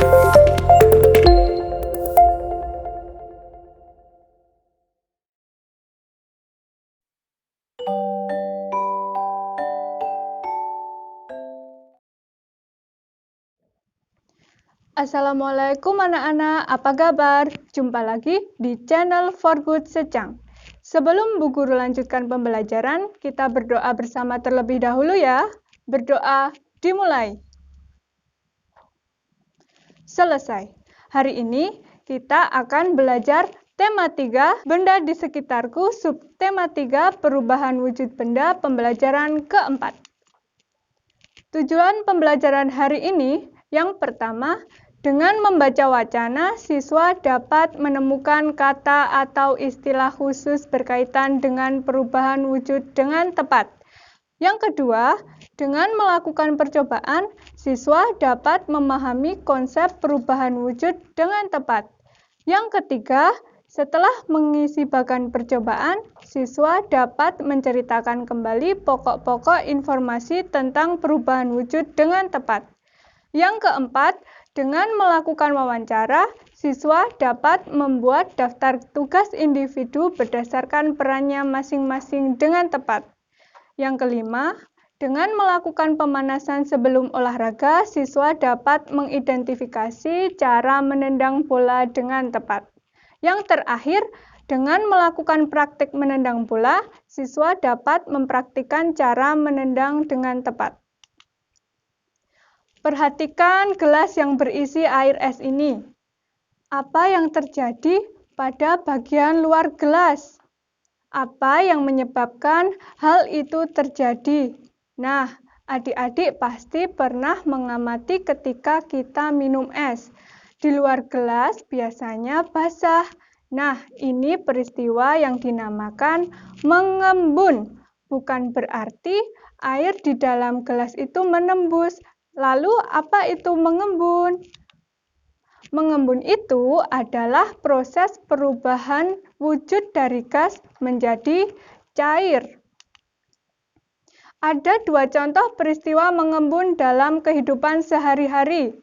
Assalamualaikum anak-anak, apa kabar? Jumpa lagi di channel For Good Secang. Sebelum Bu Guru lanjutkan pembelajaran, kita berdoa bersama terlebih dahulu ya. Berdoa dimulai. Selesai. Hari ini kita akan belajar tema 3, benda di sekitarku, subtema 3, perubahan wujud benda, pembelajaran keempat. Tujuan pembelajaran hari ini, yang pertama, dengan membaca wacana, siswa dapat menemukan kata atau istilah khusus berkaitan dengan perubahan wujud dengan tepat. Yang kedua, dengan melakukan percobaan, siswa dapat memahami konsep perubahan wujud dengan tepat. Yang ketiga, setelah mengisi bagan percobaan, siswa dapat menceritakan kembali pokok-pokok informasi tentang perubahan wujud dengan tepat. Yang keempat, dengan melakukan wawancara, siswa dapat membuat daftar tugas individu berdasarkan perannya masing-masing dengan tepat. Yang kelima, dengan melakukan pemanasan sebelum olahraga, siswa dapat mengidentifikasi cara menendang bola dengan tepat. Yang terakhir, dengan melakukan praktik menendang bola, siswa dapat mempraktikkan cara menendang dengan tepat. Perhatikan gelas yang berisi air es ini. Apa yang terjadi pada bagian luar gelas? Apa yang menyebabkan hal itu terjadi? Nah, adik-adik pasti pernah mengamati ketika kita minum es. Di luar gelas biasanya basah. Nah, ini peristiwa yang dinamakan mengembun. Bukan berarti air di dalam gelas itu menembus. Lalu, apa itu mengembun? Mengembun itu adalah proses perubahan wujud dari gas menjadi cair. Ada dua contoh peristiwa mengembun dalam kehidupan sehari-hari.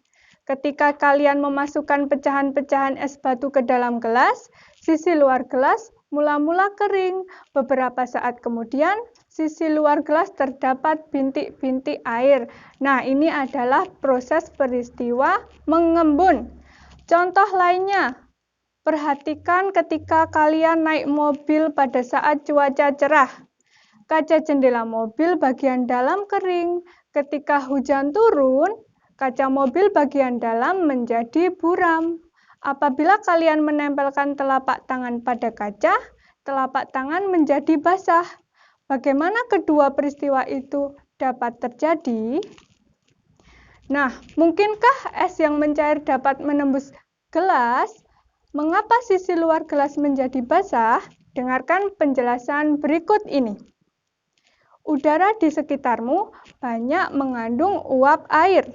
Ketika kalian memasukkan pecahan-pecahan es batu ke dalam gelas, sisi luar gelas mula-mula kering. Beberapa saat kemudian, sisi luar gelas terdapat bintik-bintik air. Nah, ini adalah proses peristiwa mengembun. Contoh lainnya, perhatikan ketika kalian naik mobil pada saat cuaca cerah. Kaca jendela mobil bagian dalam kering. Ketika hujan turun, kaca mobil bagian dalam menjadi buram. Apabila kalian menempelkan telapak tangan pada kaca, telapak tangan menjadi basah. Bagaimana kedua peristiwa itu dapat terjadi? Nah, mungkinkah es yang mencair dapat menembus gelas? Mengapa sisi luar gelas menjadi basah? Dengarkan penjelasan berikut ini. Udara di sekitarmu banyak mengandung uap air.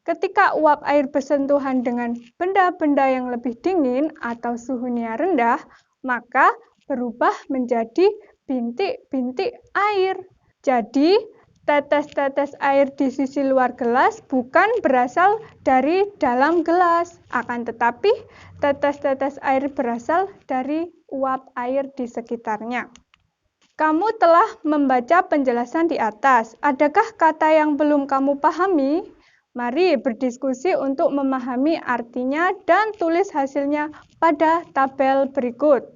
Ketika uap air bersentuhan dengan benda-benda yang lebih dingin atau suhunya rendah, maka berubah menjadi bintik-bintik air. Jadi, tetes-tetes air di sisi luar gelas bukan berasal dari dalam gelas, akan tetapi tetes-tetes air berasal dari uap air di sekitarnya. Kamu telah membaca penjelasan di atas. Adakah kata yang belum kamu pahami? Mari berdiskusi untuk memahami artinya dan tulis hasilnya pada tabel berikut.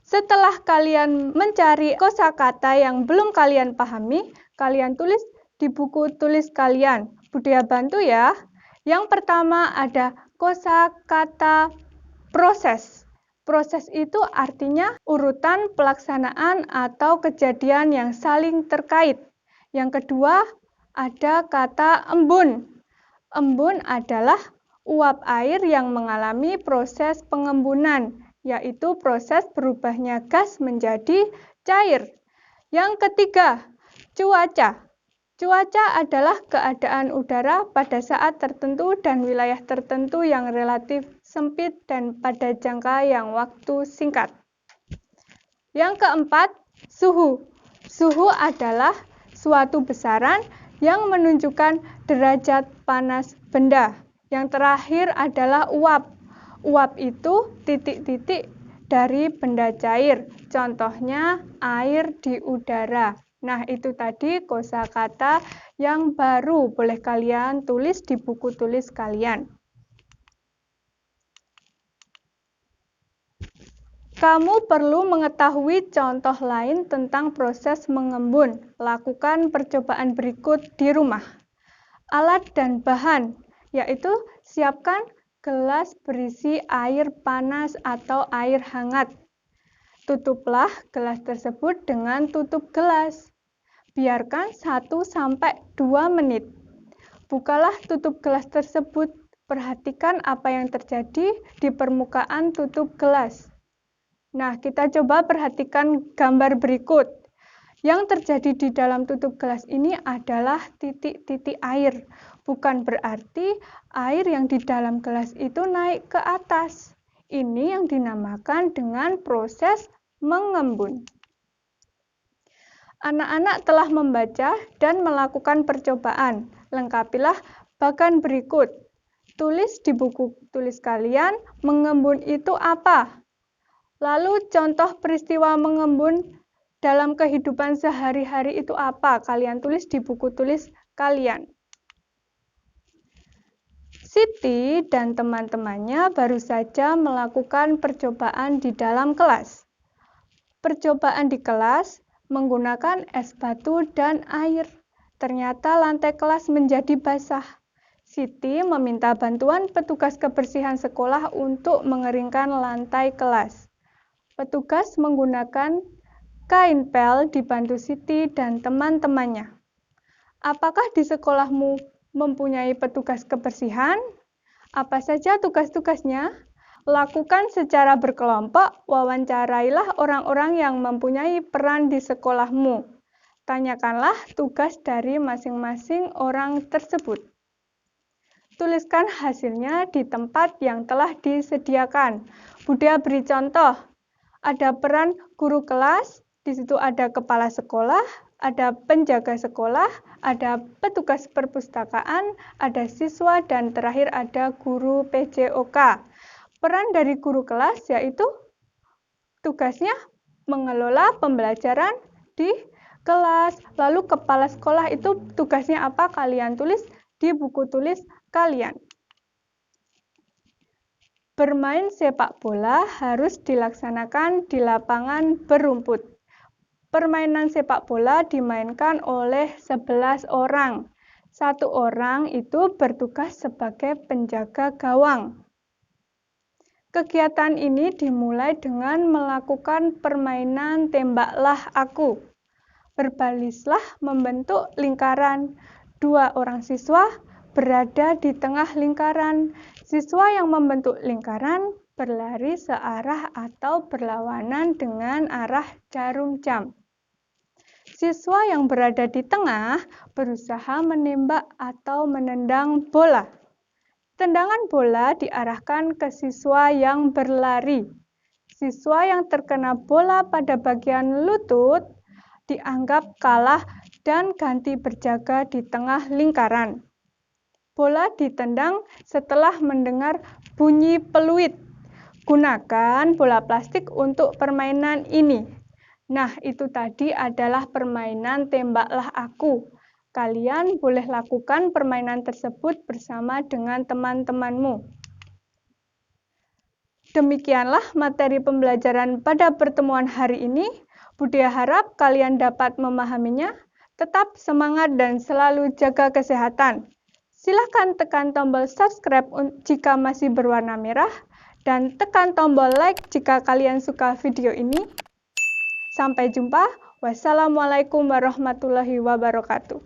Setelah kalian mencari kosakata yang belum kalian pahami, kalian tulis di buku tulis kalian. Budaya bantu ya. Yang pertama ada kosakata proses. Proses itu artinya urutan pelaksanaan atau kejadian yang saling terkait. Yang kedua ada kata embun. Embun adalah uap air yang mengalami proses pengembunan, yaitu proses berubahnya gas menjadi cair. Yang ketiga, cuaca. Cuaca adalah keadaan udara pada saat tertentu dan wilayah tertentu yang relatif sempit dan pada jangka yang waktu singkat. Yang keempat, suhu. Suhu adalah suatu besaran yang menunjukkan derajat panas benda. Yang terakhir adalah uap. Uap itu titik-titik dari benda cair. Contohnya air di udara. Nah, itu tadi kosakata yang baru. Boleh kalian tulis di buku tulis kalian. Kamu perlu mengetahui contoh lain tentang proses mengembun. Lakukan percobaan berikut di rumah. Alat dan bahan, yaitu siapkan gelas berisi air panas atau air hangat. Tutuplah gelas tersebut dengan tutup gelas. Biarkan 1-2 menit. Bukalah tutup gelas tersebut. Perhatikan apa yang terjadi di permukaan tutup gelas. Nah, kita coba perhatikan gambar berikut. Yang terjadi di dalam tutup gelas ini adalah titik-titik air. Bukan berarti air yang di dalam gelas itu naik ke atas. Ini yang dinamakan dengan proses mengembun. Anak-anak telah membaca dan melakukan percobaan. Lengkapilah bagan berikut. Tulis di buku tulis kalian, mengembun itu apa? Lalu contoh peristiwa mengembun dalam kehidupan sehari-hari itu apa? Kalian tulis di buku tulis kalian. Siti dan teman-temannya baru saja melakukan percobaan di dalam kelas. Percobaan di kelas menggunakan es batu dan air. Ternyata lantai kelas menjadi basah. Siti meminta bantuan petugas kebersihan sekolah untuk mengeringkan lantai kelas. Petugas menggunakan kain pel dibantu Siti dan teman-temannya. Apakah di sekolahmu mempunyai petugas kebersihan? Apa saja tugas-tugasnya? Lakukan secara berkelompok, wawancarailah orang-orang yang mempunyai peran di sekolahmu. Tanyakanlah tugas dari masing-masing orang tersebut. Tuliskan hasilnya di tempat yang telah disediakan. Budha beri contoh. Ada peran guru kelas, di situ ada kepala sekolah, ada penjaga sekolah, ada petugas perpustakaan, ada siswa, dan terakhir ada guru PJOK. Peran dari guru kelas yaitu tugasnya mengelola pembelajaran di kelas. Lalu kepala sekolah itu tugasnya apa? Kalian tulis di buku tulis kalian. Bermain sepak bola harus dilaksanakan di lapangan berumput. Permainan sepak bola dimainkan oleh 11 orang. 1 orang itu bertugas sebagai penjaga gawang. Kegiatan ini dimulai dengan melakukan permainan tembaklah aku. Berbalislah membentuk lingkaran. 2 orang siswa berada di tengah lingkaran. Siswa yang membentuk lingkaran berlari searah atau berlawanan dengan arah jarum jam. Siswa yang berada di tengah berusaha menembak atau menendang bola. Tendangan bola diarahkan ke siswa yang berlari. Siswa yang terkena bola pada bagian lutut dianggap kalah dan ganti berjaga di tengah lingkaran. Bola ditendang setelah mendengar bunyi peluit. Gunakan bola plastik untuk permainan ini. Nah, itu tadi adalah permainan tembaklah aku. Kalian boleh lakukan permainan tersebut bersama dengan teman-temanmu. Demikianlah materi pembelajaran pada pertemuan hari ini. Budha harap kalian dapat memahaminya. Tetap semangat dan selalu jaga kesehatan. Silahkan tekan tombol subscribe jika masih berwarna merah dan tekan tombol like jika kalian suka video ini. Sampai jumpa. Wassalamualaikum warahmatullahi wabarakatuh.